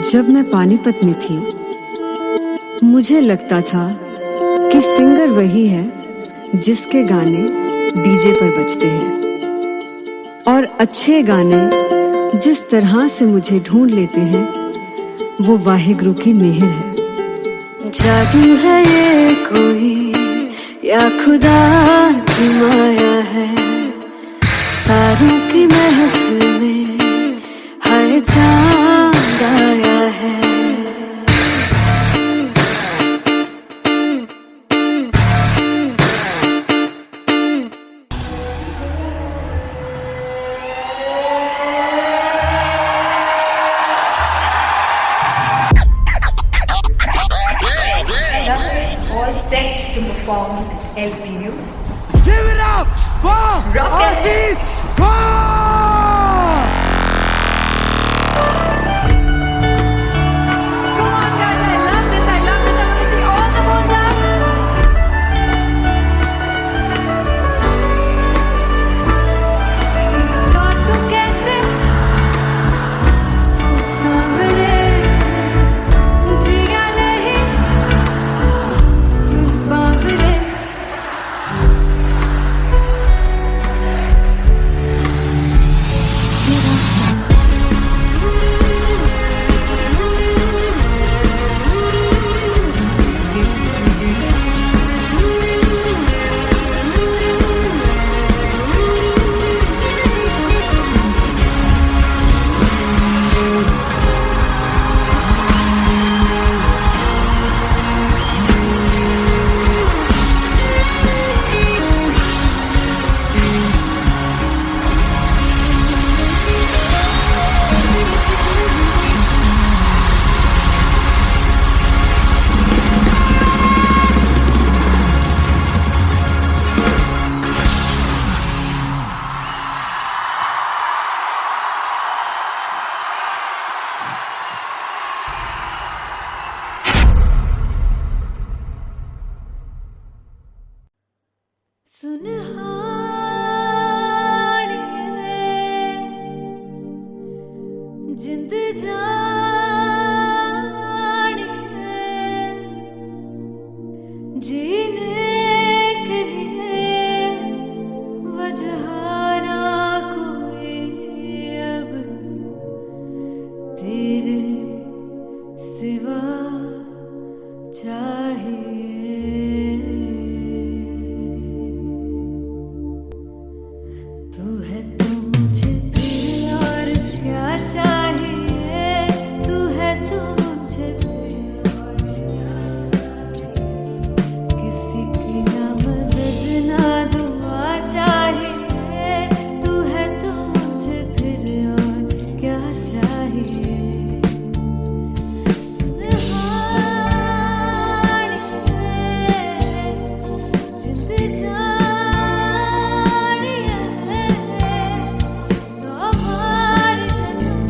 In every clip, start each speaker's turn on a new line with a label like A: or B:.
A: जब मैं पानीपत में थी, मुझे लगता था कि सिंगर वही है जिसके गाने डीजे पर बजते हैं, और अच्छे गाने जिस तरह से मुझे ढूंढ लेते हैं वो वाहिगुरु की मेहर है। जादू है ये कोई या खुदा की माया है, तारों की महफिल में हर चांद आया है।
B: All set to perform LPU.
C: Give it up for Artist Come
B: on guys, I love this, I want to see all the balls up. काटू कैसे सामने जिया नहीं सुन बावरे। सुनहानी है जिंद जानी है, जीने के लिए वजह ना कोई अब तेरे सिवा चाहिए। तू है तो मुझे फिर और क्या चाहिए, तू है तो मुझे फिर और क्या चाहिए। किसी की ना मदद ना दुआ चाहिए, तू है तो मुझे फिर और क्या चाहिए। सुनहानी है जिंद जानी है, सवार जन्म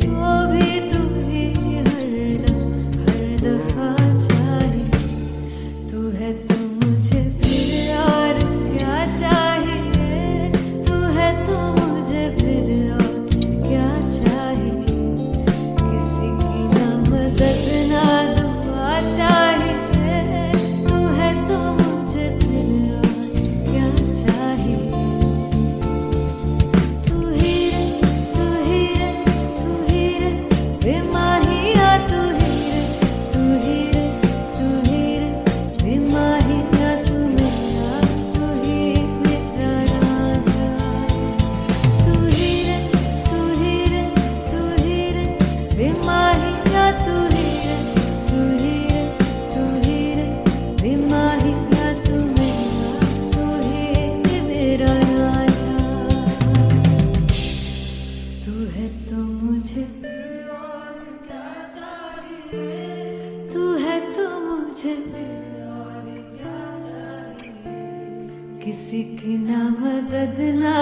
B: को भी तू ही हर दफा चाहिए। तू है तो मुझे फिर और क्या चाहिए, तू है तो मुझे फिर और क्या चाहिए। किसी की ना मदद ना दुआ चाहिए, तू है तो मुझे फिर और क्या चाहिए। तू ही रे तू ही रे तू ही रे बेमाहिया, तू ही रे तू ही रे तू ही रे बेमाहिया, तू मेरा राजा। तू ही रे तू ही रे तू ही रे बेमाहिया, तू ही रे तू ही रे तू ही रे बेमाहिया, तू ही मेरा राजा। तू है तो मुझे तू है तो मुझे किसी की ना मदद ना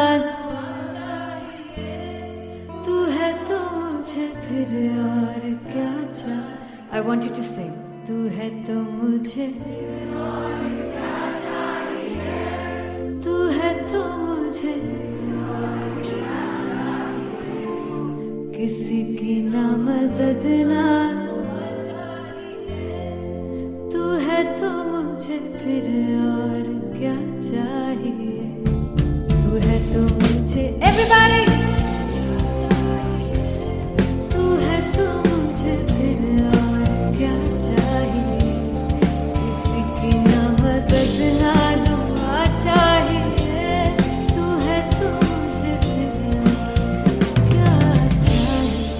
B: तू है तो मुझे फिर और क्या चाहिए। I want you to sing. तू है तो मुझे तू है तो मुझे किसी की की ना मदद ना तू है तो मुझे फिर और क्या चाहिए, तू है तो मुझे एवरीबॉडी, तू है तो मुझे फिर और क्या चाहिए, किसी की ना मदद ना दुआ चाहिए, तू है तो मुझे फिर और क्या चाहिए।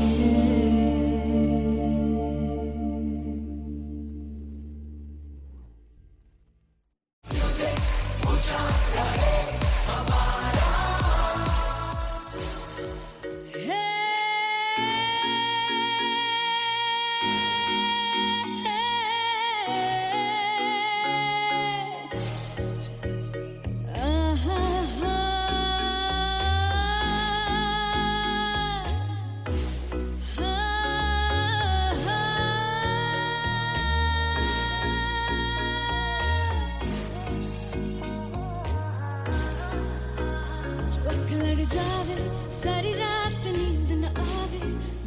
B: चौक लड़ जावे सारी रात नींद न आवे,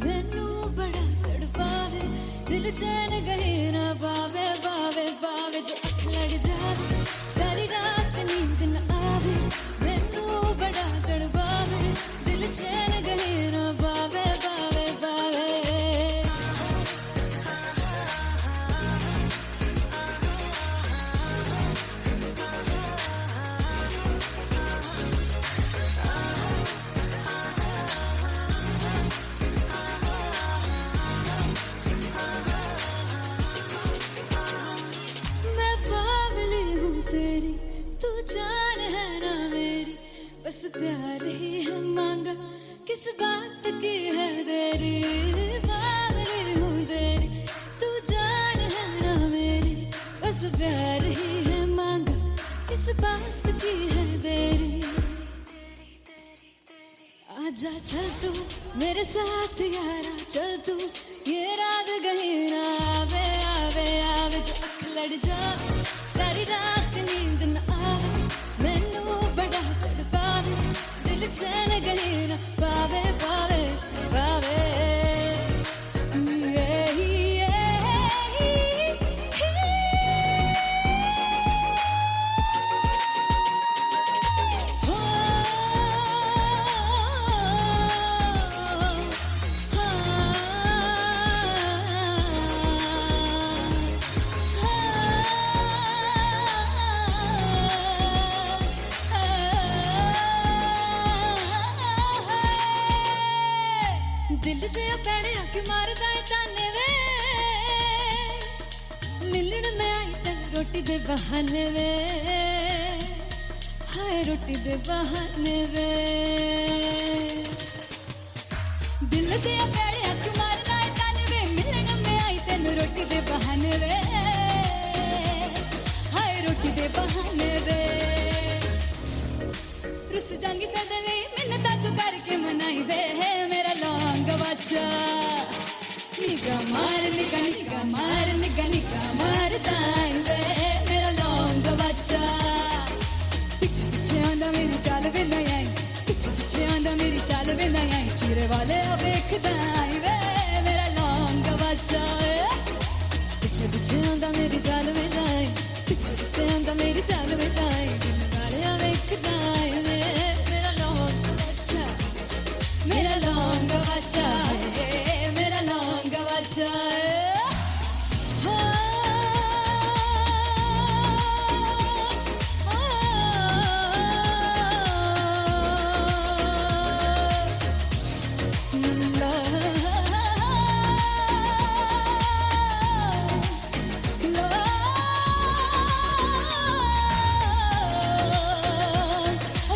B: मैनू बड़ा तड़पावे, दिल चैन गहे ना पावे पावे पावे। चौक लड़ जावे सारी रात नींद न आवे, मैनू बड़ा तड़पावे, दिल चैन गहे ना पावे पावे पावे। मैं बावली हूँ तेरी, तू जान है ना मेरी, बस प्यार ही है मांगा, किस बात की है देरी। बावली हूँ तेरी, तू जान है ना मेरी, बस प्यार ही है मांगा, किस बात की है देरी। आजा चल तू मेरे साथ यारा, चल तू ये रात कहीं ना आवे आवे आवे। जो अख लड़ जा सारी रात नींद न आवे, मैनू बड़ा तड़पावे, दिल चैन कहीं ना पावे पावे पावे। दिल दे पैड़े आके मारदा है ताने वे, मिलन में आई तन रोटी दे बहाने वे, हाय रोटी दे बहाने वे। दिल दे पैड़े आके मारदा है ताने वे, मिलन में आई तन रोटी दे बहाने वे, हाय रोटी दे बहाने वे। रुस जांगी सदले मिन्नता तू करके मनाई वे, मेरा लौंग बच्चा निगा मार निगा निगा मार निगा निगा मार ताई वे, मेरा लौंग बच्चा। पिछे पिछे आंदा मेरी चाल वे ना आई, पिछे पिछे आंदा मेरी चाल वे ना आई, चूरे वाले वेखदा आई वे, मेरा लौंग बच्चा। पिछे पिछे आंदा मेरी चाल वे ना आई, पिछे पिछे आंदा मेरी चाल वे ना आई, दिल वाले वेखदा आई वे, मेरा लौंग बच्चा, मेरा लौंग बच्चा है, मेरा लौंग बच्चा है।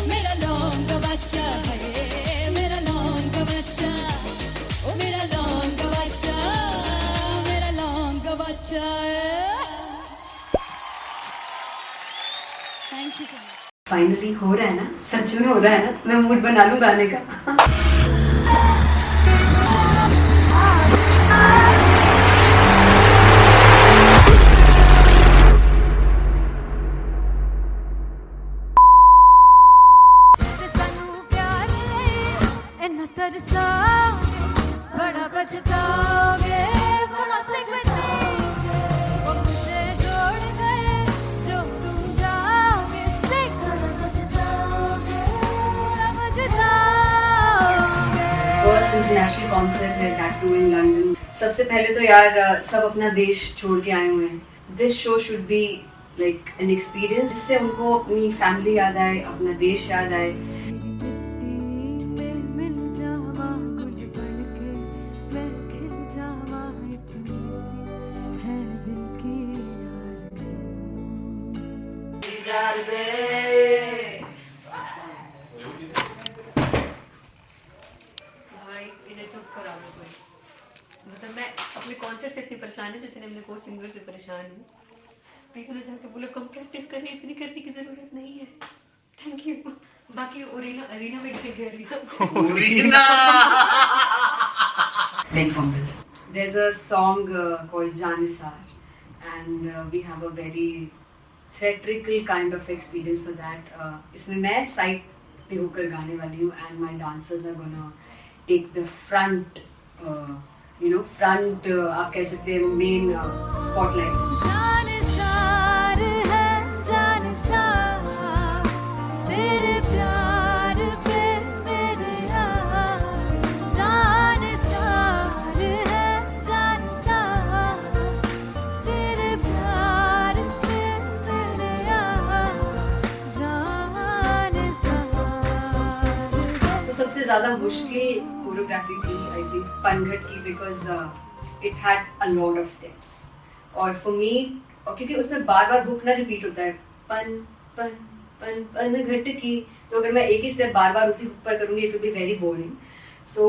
B: मेरा लौंग बच्चा है, मेरा लौंग बच्चा, ओ मेरा लौंग बच्चा, मेरा लौंग बच्चा। Thank you so much.
A: Finally हो रहा है ना, सच में हो रहा है ना, मैं मूड बना लूं गाने का।
B: सानू प्यार इन्ना तरसा बड़ा पछताओगे come on sing with me वो मुझे छोड़ कर जो तुम जाओगे sing पछताओगे
A: फर्स्ट इंटरनेशनल कॉन्सर्ट है टैटू इन लंदन। सबसे पहले तो यार सब अपना देश छोड़ के आए हुए हैं। This show should be like an experience जिससे उनको अपनी फैमिली याद आए, अपना देश याद आए।
B: मिल जावा गुल बनके मैं खिल जावा इतनी सी है दिल की आरज़ू
A: भाई इन्हें चुप करा दो कोई। मतलब मैं अपने कॉन्सर्ट से इतनी परेशान हूँ जितने अपने को सिंगर से परेशान हूँ। प्लीज उन्हें जाके बोलो कम प्रैक्टिस करें, इतनी करने की जरूरत नहीं है। Thank you. बाकी अरीना में गए arena Big fumble. There's a song called Janisar and we have a very theatrical kind of experience for that. इसमें मैं साइड पे होकर गाने वाली हूँ and my dancers are gonna take the front, front आप कह सकते हैं main spotlight.
B: जानसार है जानसार तेरे प्यार पे मेरे यार जानसार है जानसार तेरे प्यार पे मेरे यार जानसार
A: तो सबसे ज़्यादा मुश्किल कोरियोग्राफी थी आई थिंक पनघट की because it had a lot of steps और फॉर मी क्योंकि उसमें बार बार हुक ना रिपीट होता है पन पन पन पन घट की, तो अगर मैं एक ही स्टेप बार बार उसी हुक पर करूँगी it will be very boring. So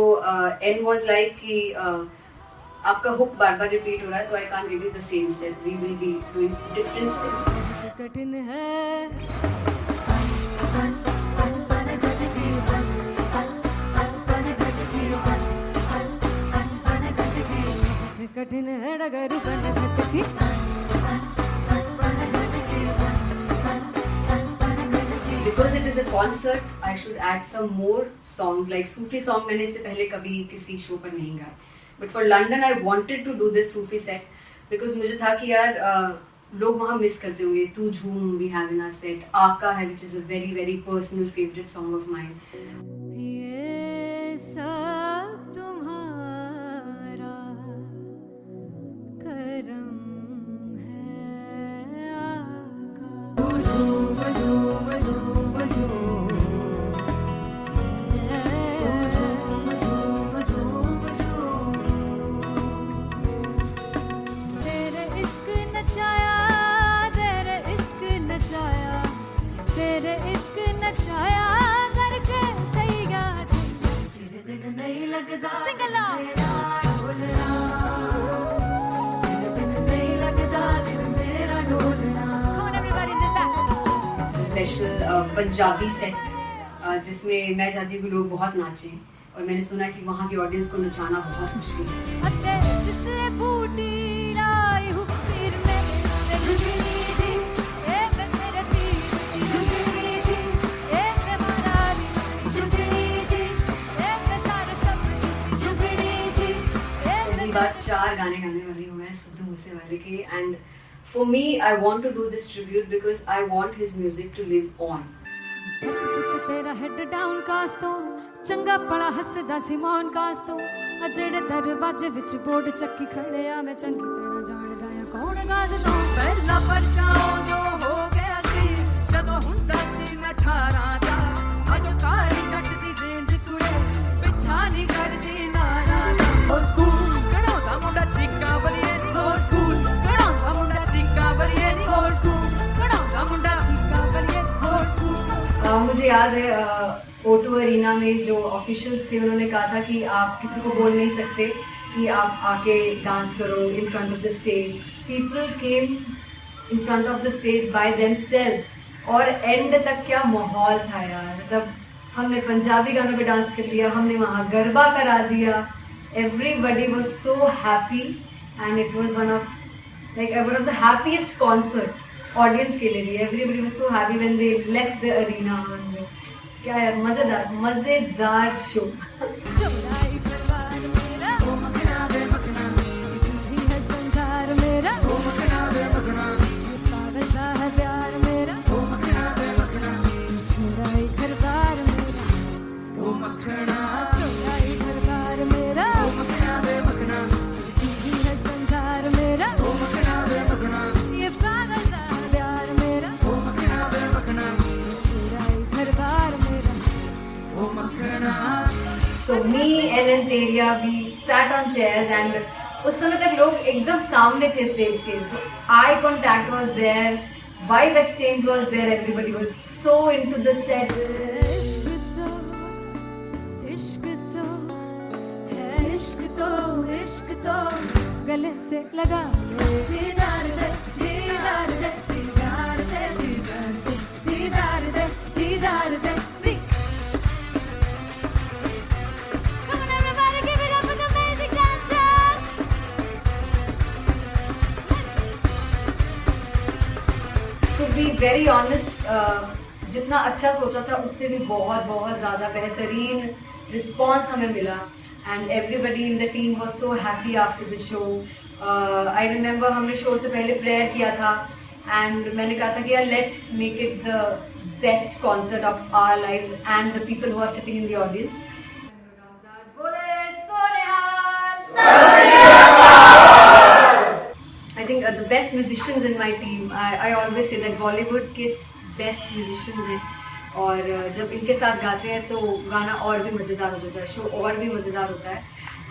A: an was like कि आपका हुक बार बार रिपीट हो रहा है तो I can't give you the same step, we will be doing different steps.
B: कठिन है कठिन है डगर बनघट की
A: Because it is a concert, I should add some more songs like Sufi song. मैंने इससे पहले कभी किसी शो पर नहीं गाया, but for London I wanted to do this Sufi set because मुझे था कि यार लोग वहाँ मिस करते होंगे। तू झूम we have in our set, आका है which is a very very personal favorite song of mine.
B: ये सब तुम्हारा करम है आका झूम झूम झूम झूम झूम झूम झूम झूम तेरे इश्क नचाया तेरे इश्क नचाया तेरे इश्क नचाया करके तैयार तेरे बिन नहीं लगता सिंगला ढोलना तेरे बिन नहीं लगता दिल मेरा ढोलना। Come on everybody did that.
A: Special Punjabi set जिसमें मैं चाहती हूँ कि लोग बहुत नाचें और मैंने सुना कि वहाँ की ऑडियंस को नचाना बहुत मुश्किल है।
B: अते जिससे बूटी लाई हूँ पीर में ते झुकनी जी ए वे मेरे पीर की झुकनी जी ए वे मारारी झुकनी जी ए वे सारे सब की झुकनी जी ए
A: पहली बार 4 गाने गाने वाली हूँ मैं सिद्धू मूसेवाले के and for me I want to do this tribute because I want his music to live on.
B: बस पुत तेरा हेड डाउन कास तो चंगा पड़ा हसदा सी मौन कास तो अजड़े दरवाजे विच बोर्ड चक्की खड़े आ मैं चंगी तरह जानदा आ कौन गाज तो पहला परचाओ जो हो गया सी जदों हुंदा सी मैं 18 दा अज काली जट दी रेंज कुड़े पिछा नहीं करदी नारा दा स्कूल कढ़ाउंदा मुंडा चीका बलिए नी हो स्कूल कढ़ाउंदा मुंडा चीका बलिए नी हो स्कूल कढ़ाउंदा मुंडा चीका बलिए हो स्कूल।
A: मुझे याद है O2 अरीना में जो ऑफिशियल्स थे उन्होंने कहा था कि आप किसी को बोल नहीं सकते कि आप आके डांस करो in front of the stage. People came in front of the stage by themselves और एंड तक क्या माहौल था यार। मतलब हमने पंजाबी गानों पे डांस कर लिया, हमने वहाँ गरबा करा दिया। Everybody was so happy and it was one of the happiest concerts audience के लिए भी। Everybody was so happy when they left the arena. क्या यार मजेदार शो।
B: चौड़ाई परवार मेरा ओ Magra
A: So me and Anteria, we sat on chairs and उस समय तक लोग एकदम सामने थे स्टेज के. So eye contact was there, vibe exchange was there, everybody was so into the set.
B: इश्क तो है, इश्क तो इश्क तो गले से लगा ले. दीदार दे, दीदार दे, दीदार दे, दीदार दे, दीदार दे, दीदार दे. Come on everybody, give it up for the amazing dancers.
A: To be very honest, जितना अच्छा सोचा था उससे भी बहुत बहुत ज़्यादा बेहतरीन रिस्पॉन्स हमें मिला. And everybody in the team was so happy after the show. I remember हमने शो से पहले प्रेयर किया था एंड मैंने कहा था कि यार let's make it the best concert of our lives and the people who are sitting in the audience. I think the best musicians in my team, I always say that Bollywood के best musicians हैं और जब इनके साथ गाते हैं तो गाना और भी मज़ेदार हो जाता है, शो और भी मज़ेदार होता है.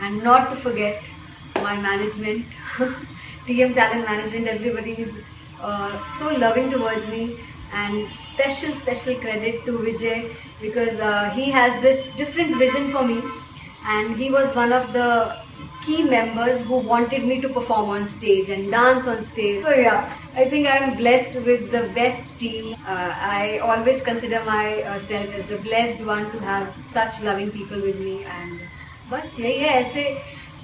A: And not to forget my management, TM Talent Management, everybody is so loving towards me. And special credit to Vijay because he has this different vision for me and he was one of the key members who wanted me to perform on stage and dance on stage. So yeah, I think I am blessed with the best team. I always consider myself as the blessed one to have such loving people with me and बस यही है. ऐसे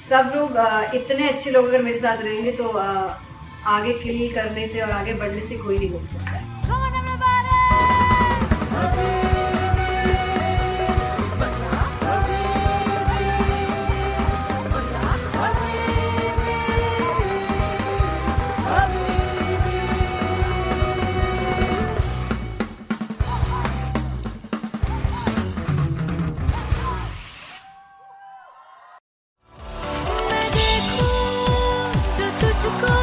A: सब लोग इतने अच्छे लोग अगर मेरे साथ रहेंगे तो आगे किल करने से और आगे बढ़ने से कोई नहीं रोक सकता है.
B: Come on everybody. तुझको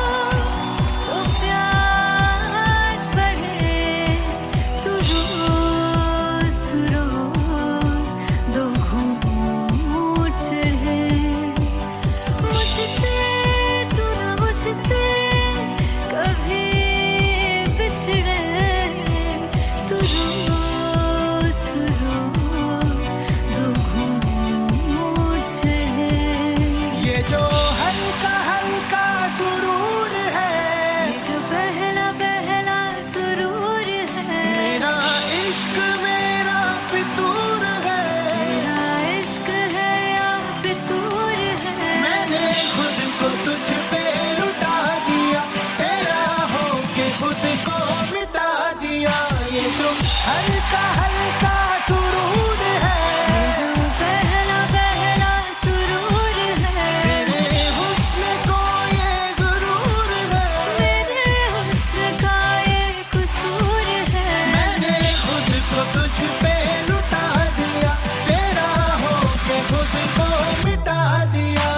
B: तो प्यास बढ़े, तू रोज दो घूंट चढ़े. मुझसे तू ना मुझसे कभी बिछड़े, तू रोज दो घूंट चढ़े.
C: ये जो हल्का हल्का सुरूर है,
B: ये जो पहला पहला सुरूर है,
C: मेरा इश्क मेरा फितूर है.
B: तेरा इश्क है या फितूर है.
C: मैंने खुद को तुझ पे लुटा दिया, तेरा होके खुद को मिटा दिया. ये जो हल्का हल्का सुरूर है,
B: ये जो पहला पहला सुरूर है,
C: तेरे हुस्न को ये गुरूर है.
B: मेरे हुस्न का ये कसूर है.
C: मैंने खुद को तुझ पे लुटा दिया, तेरा होके खुद को मिटा दिया.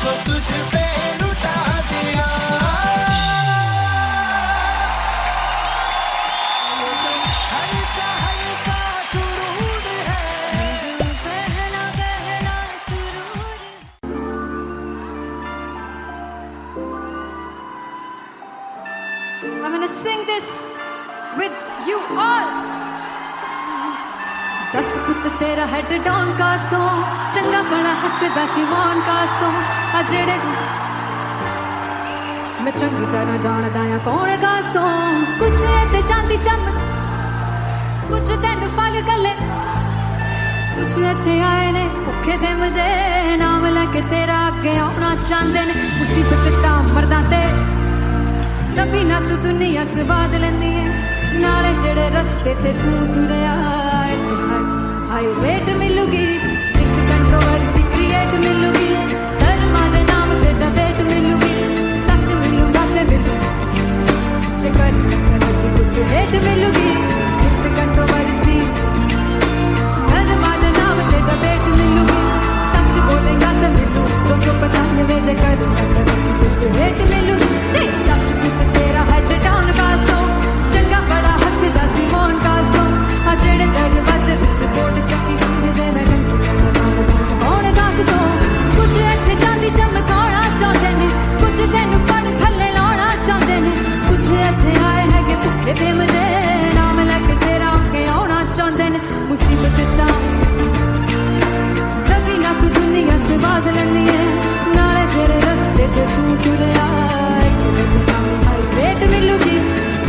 C: को तुझ पे लुटा दिया। हल्का हल्का सुरूर है,
B: पहला पहला सुरूर। I'm gonna sing this with you all. दस पुत तेरा हेड डाउन कास तो चंगा बड़ा हसदा सी मौन कास तो आ जेड़े मैं चंगी तरह जानदा आ कौन कास तो कुछ ते चांदी चम कुछ तेन फल गले कुछ इत्थे आए ने भुखे फिमदे नाम लैके तेरा अगे आउणा चाहंदे ने मुसीबत तां मरदा ते तभी ना तू दुनिया स्वाद लैंदी है नाले जेड़े रस्ते ते तू तुरया हाई रेट मिलूगी एक कंट्रोवर्सी क्रिएट मिलूगी धर्मा दे नाम ते डिबेट मिलूगी सच मिलूगा ते मिलू जे कर करती कुछ रेट मिलूगी एक कंट्रोवर्सी धर्मा दे नाम ते डिबेट मिलूगी सच बोलेगा ते मिलू 295 जे कर करती कुछ रेट मिलूगी से 10 पित तेरा हेड डाउन कास तो चंगा बड़ा हसदा सी मौन कास तो आ जेड़े दरवाजे विच बोर्ड चक्की फिरदे मैं कौन कास तो कुछ इत्थे चांदी चमकाउणा चाहंदे ने कुछ तैनू फड़ थल्ले लाउणा चाहंदे ने कुछ इत्थे आए हैगे भुखे फिमदे नाम लैके तेरा अगे आउणा चाहंदे ने मुसीबत तां तभी ना तू दुनिया स्वाद लैंदी है नाले तेरे रस्ते ते तू तुरया हाई रेट मिलूगी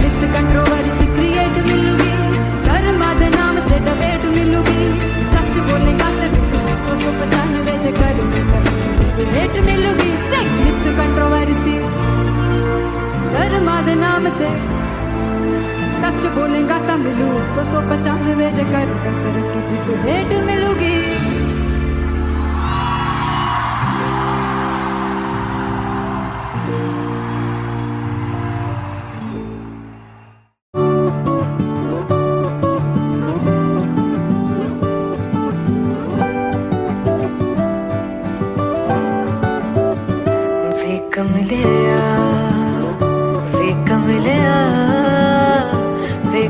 B: नित कंट्रोवर्सी क्रिएट मिलूगी धर्मा दे नाम ते डिबेट मिलूगी सच बोलेगा ते 295 जे कर रेट मिलूगी से नित कंट्रोवर्सी धर्मा दे नाम ते सच बोलेगा ता मिलू 295 जे कर रेट मिलूगी।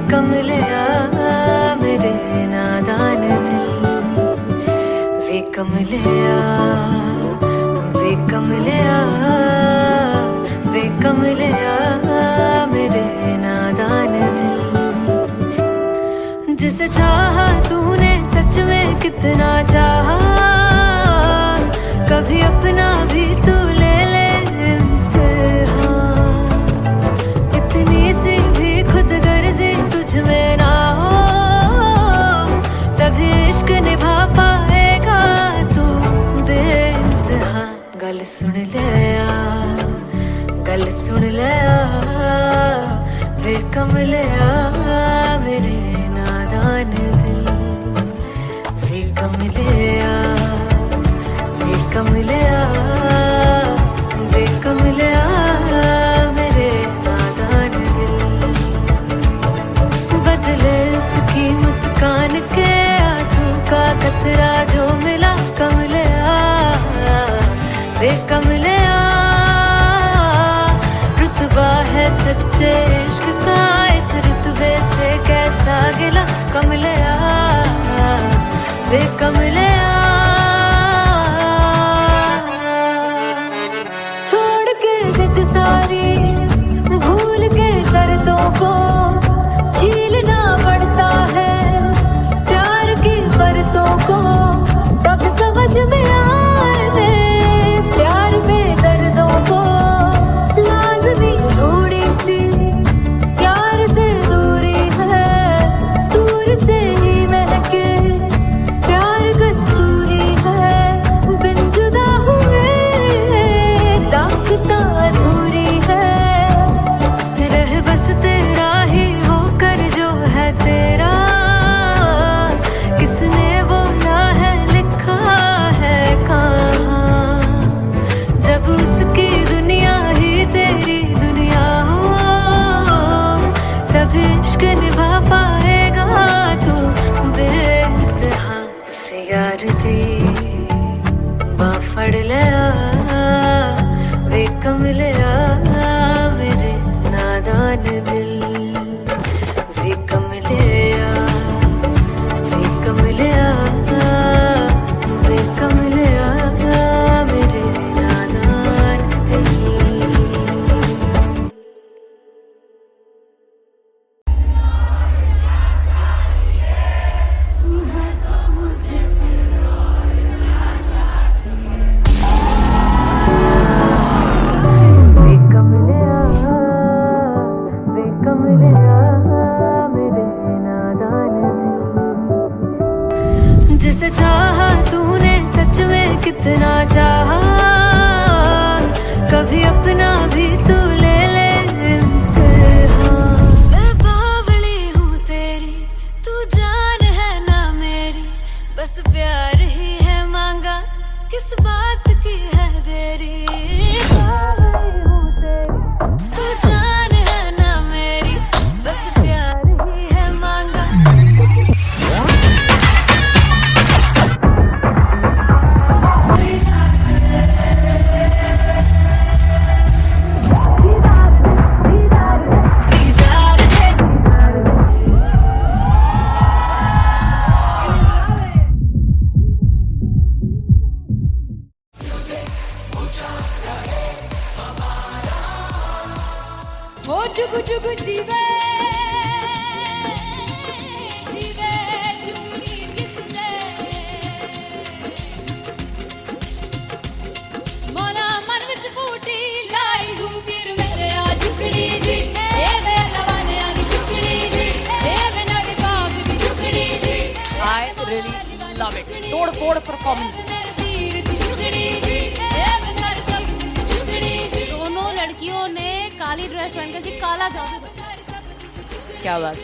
D: कमलिया मेरे नादान दिल वे कमलिया मेरे नादान दिल जिसे चाहा तूने सच में कितना चाहा कभी अपना भी तू ले ले इम्तिहान इतनी सी भी खुद गर्जी तुझ में ना हो तभी इश्क निभा पाएगा तू बेइंतहा। गल सुन लिया वे कमलिया मेरे नादान दिल वे कमलिया मेरे नादान दिल बदले उसकी मुस्कान के आंसू का कतरा जो मिला कमलिया वे कमलिया रुतबा है सच्चे इश्क का इस रुतबे से कैसा गिला कमलिया वे कमलिया छोड़ के जिद सारी भूल के शर्तों को छीलना पड़ता है प्यार की शर्तों को तब समझ में आए प्यार में कमलिया मेरे नादान दिल वे कमलिया वे कमलिया वे कमलिया मेरे नादान दिल। वे कमलिया वे कमलिया मेरे नादान दिल। जिसे चाहा तूने सच में कितना चाहा, कभी अपना भी तू ले ले इम्तिहान। मैं बावली हूँ तेरी, तू जान है ना मेरी, बस प्यार ही है मांगा, किस बात की है देरी। बावली हूँ तेरी, तू जान है ना मेरी, बस प्यार ही है मांगा।
B: ओ जुगु जुगु जीवे जीवे जुगनी जिससे मोला मन विच बूटी लाई हूँ वीर मेरे आ झुकड़ी जी ए वे लवाने आनी झुकड़ी जी ए वे नवी बाग की झुकड़ी जी।
E: I really love it. तोड़ फोड़ परफॉर्मेंस।
B: मेरे वीर की झुकड़ी जी ए वे सारे सब की झुकड़ी जी।
F: दोनों लड़कियों ने काली ड्रेस पहनकर जी काला जादू
E: क्या बात है।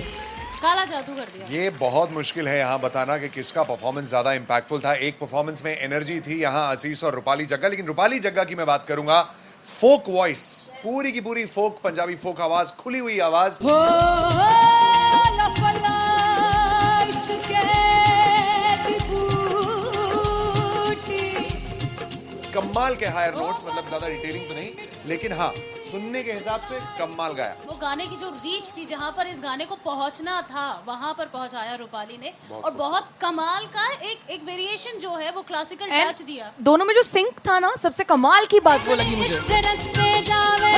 F: काला जादू कर दिया।
G: ये बहुत मुश्किल है यहाँ बताना कि किसका परफॉर्मेंस ज्यादा इंपैक्टफुल था। एक परफॉर्मेंस में एनर्जी थी यहाँ असीस और रूपाली जग्गा, लेकिन रूपाली जग्गा की मैं बात करूंगा फोक वॉइस, पूरी की पूरी फोक, पंजाबी फोक आवाज, खुली हुई आवाज।
B: हो लफला इश्क़े दी बूटी।
G: कमाल के हायर नोट्स, मतलब ज्यादा डिटेलिंग तो नहीं, लेकिन हाँ सुनने के हिसाब से कमाल गाया।
F: वो गाने की जो रीच थी, जहाँ पर इस गाने को पहुंचना था वहां पर पहुंचाया रूपाली ने, और बहुत कमाल का एक वेरिएशन जो है वो क्लासिकल टच दिया।
E: दोनों में जो सिंक था ना, सबसे कमाल की बात वो लगी मुझे।
B: इश्क दे रस्ते जावे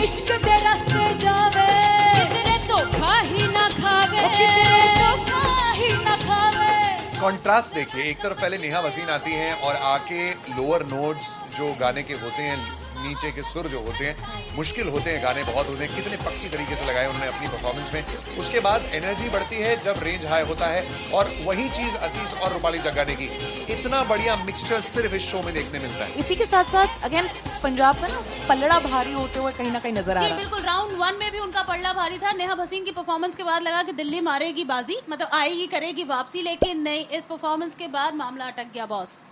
B: इश्क दे रस्ते जावे, कितने धोखा ही ना खावे, कितने धोखा ही ना खावे।
G: कॉन्ट्रास्ट देखिए, एक तरफ पहले नेहा वसीन आती हैं और आके लोअर नोट्स जो गाने के होते हैं, नीचे के सुर जो होते हैं, मुश्किल होते हैं, गाने बहुत होते हैं, कितने पक्की तरीके से लगाए उन्होंने अपनी परफॉर्मेंस में। उसके बाद एनर्जी बढ़ती है जब रेंज हाई होता है, और वही चीज असीस और रूपाली जग्गा ने की। इतना बढ़िया मिक्सचर सिर्फ इस शो में देखने मिलता है।
E: इसी के साथ साथ अगेन पंजाब का ना पलड़ा भारी होते हुए कहीं ना कहीं नजर आ
F: जी
E: रहा है।
F: बिल्कुल, राउंड 1 में भी उनका पलड़ा भारी था। नेहा भसीन की परफॉर्मेंस के बाद लगा कि दिल्ली मारेगी बाजी, मतलब आएगी करेगी वापसी, लेकिन नहीं, इस परफॉर्मेंस के बाद मामला अटक गया बॉस।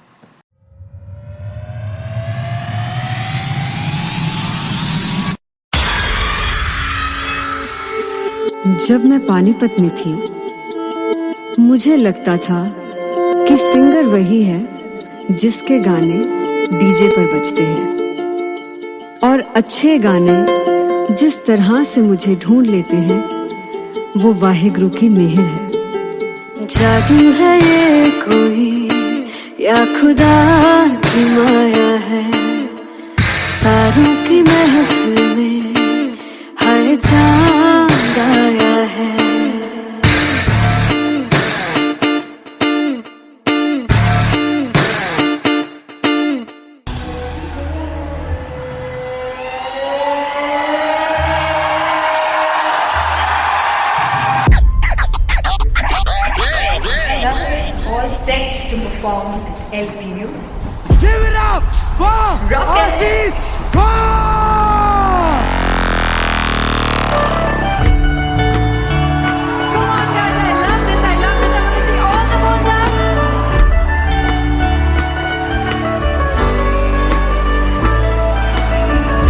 A: जब मैं पानीपत में थी, मुझे लगता था कि सिंगर वही है जिसके गाने डीजे पर बजते हैं, और अच्छे गाने जिस तरह से मुझे ढूंढ लेते हैं वो वाहिगुरु की मेहर है। जादू है ये कोई या खुदा की माया है, तारों की महफिल में हर चांद आया है।
H: All set to perform LPU.
C: Give it up for Aziz Khan!
B: Come on guys, I love this, I love this. I want to see all the balls up.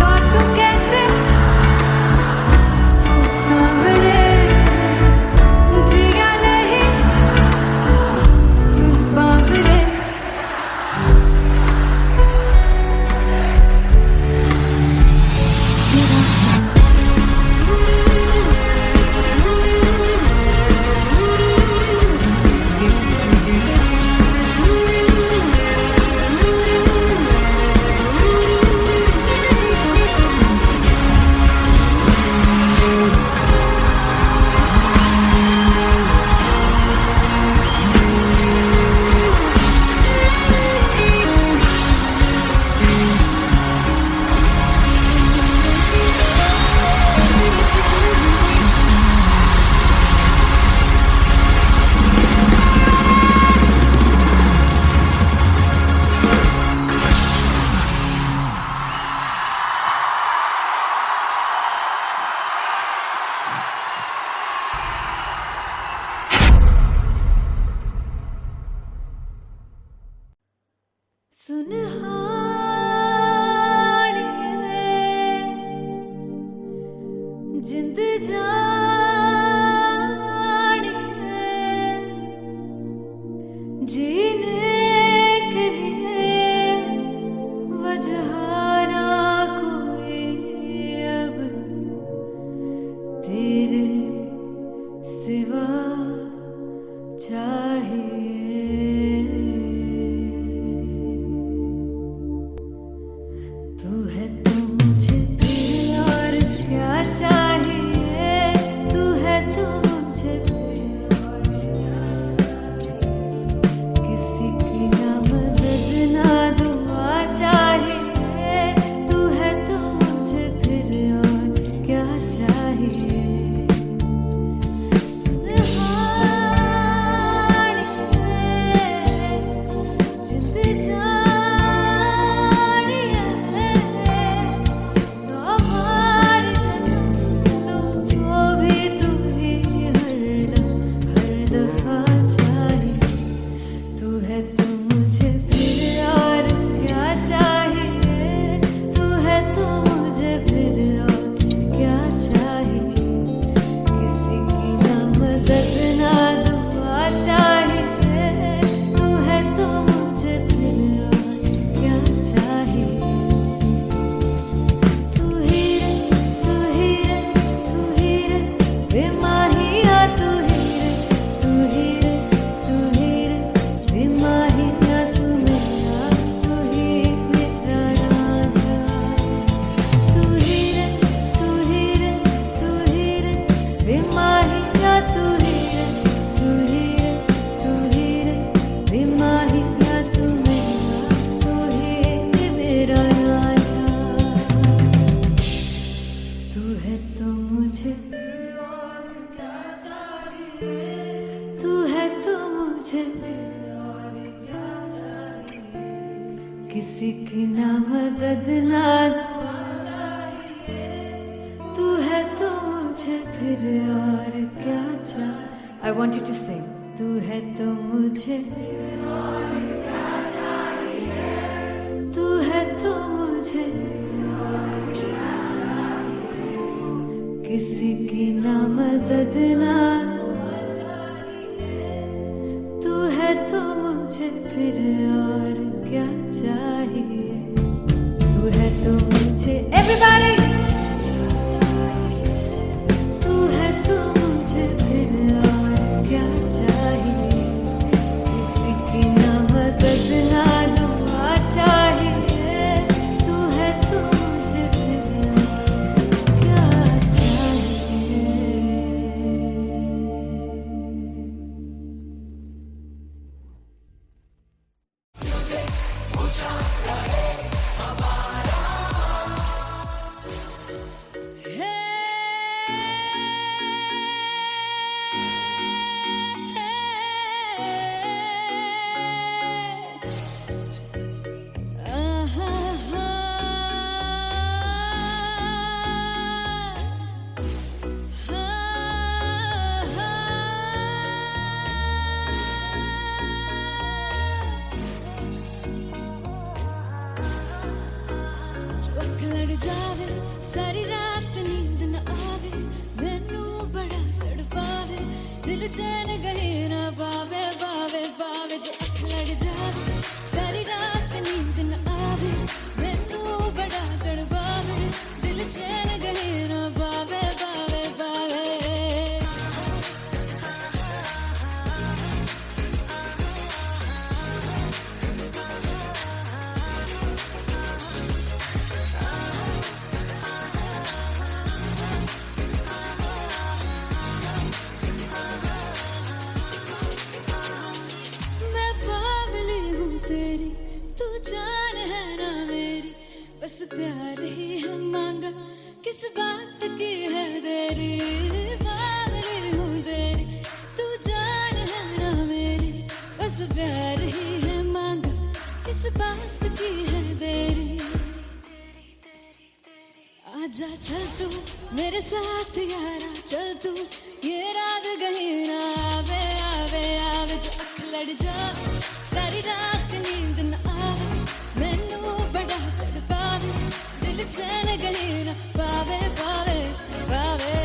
B: God को कैसे सामने जिया नहीं सुन पावरे। मदद ना तू है तो मुझे फिर और क्या चाह
A: I want you to sing.
B: तू है तो मुझे तू है तो मुझे किसी की ना मदद ना तू है तो मुझे फिर और क्या चाहिए तू है तो मुझे everybody तू है तो मुझे फिर और क्या चाहिए किसी की ना मदद ना दुआ चाहिए तू है तो मुझे फिर और क्या चाहिए चौक लड़ जावे सारी रात नींद न आवे मैनू बड़ा तड़पावे दिल चैन गहे ना पावे पावे पावे जो अख लड़ जावे सारी रात नींद न आवे मैनू बड़ा तड़पावे दिल चैन गहे ना पावे पावे पावे मैं बावली हूँ तेरी तू जान है ना मेरी बस प्यार ही है मांगा किस बात की है देरी बावली हूँ तेरी तू जान है ना मेरी बस प्यार ही है मांगा किस बात की है देरी आजा चल तू मेरे साथ यारा चल तू ये रात गही ना आवे आवे आवे जो अख लड़ जा सारी रात नींद न आवे मैनू बड़ा तड़पावे दिल चैन गही ना पावे पावे पावे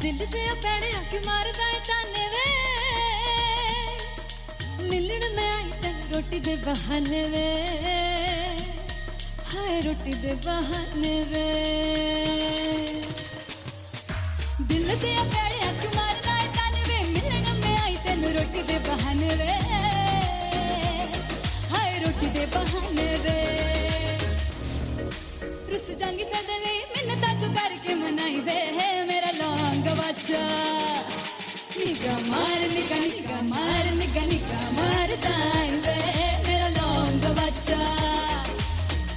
B: दिल दे पैड़े आके मारदा है ताने वे मिलण मैं आई तन रोटी दे बहाने वे हाय रोटी दे बहाने वे दिल दे पैड़े आके मारदा है ताने वे मिलण मैं आई तन रोटी दे बहाने वे हाय रोटी दे बहाने वे रुस जांगी सदले मिन्नता तू करके मनाई वे मेरा लौंग बच्चा निगा मार दाई वे मेरा लौंग बच्चा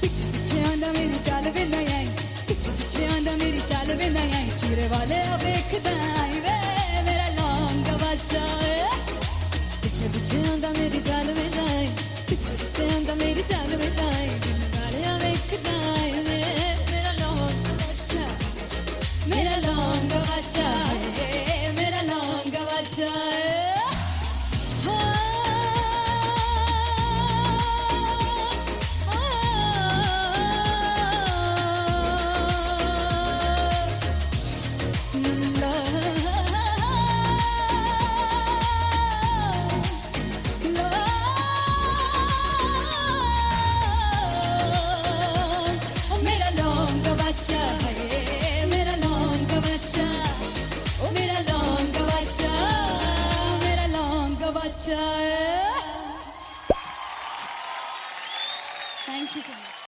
B: पिछे पिछे आंदा मेरी चाल वे नहीं आई पिछे पिछे आंदा मेरी चाल वे नहीं आई चूरे वाले वेखदा आई वे मेरा लौंग बच्चा पिछे पिछे आंदा मेरी चाल वे नहीं आई पिछे पिछे आंदा मेरी चाल वे नहीं आई दिल वाले वेखदा आई वे मेरा लौंग बच्चा मेरा लौंग बच्चा मेरा लौंग बच्चा मेरा लौंग बच्चा मेरा लौंग बच्चा ओ मेरा लौंग बच्चा मेरा लौंग बच्चा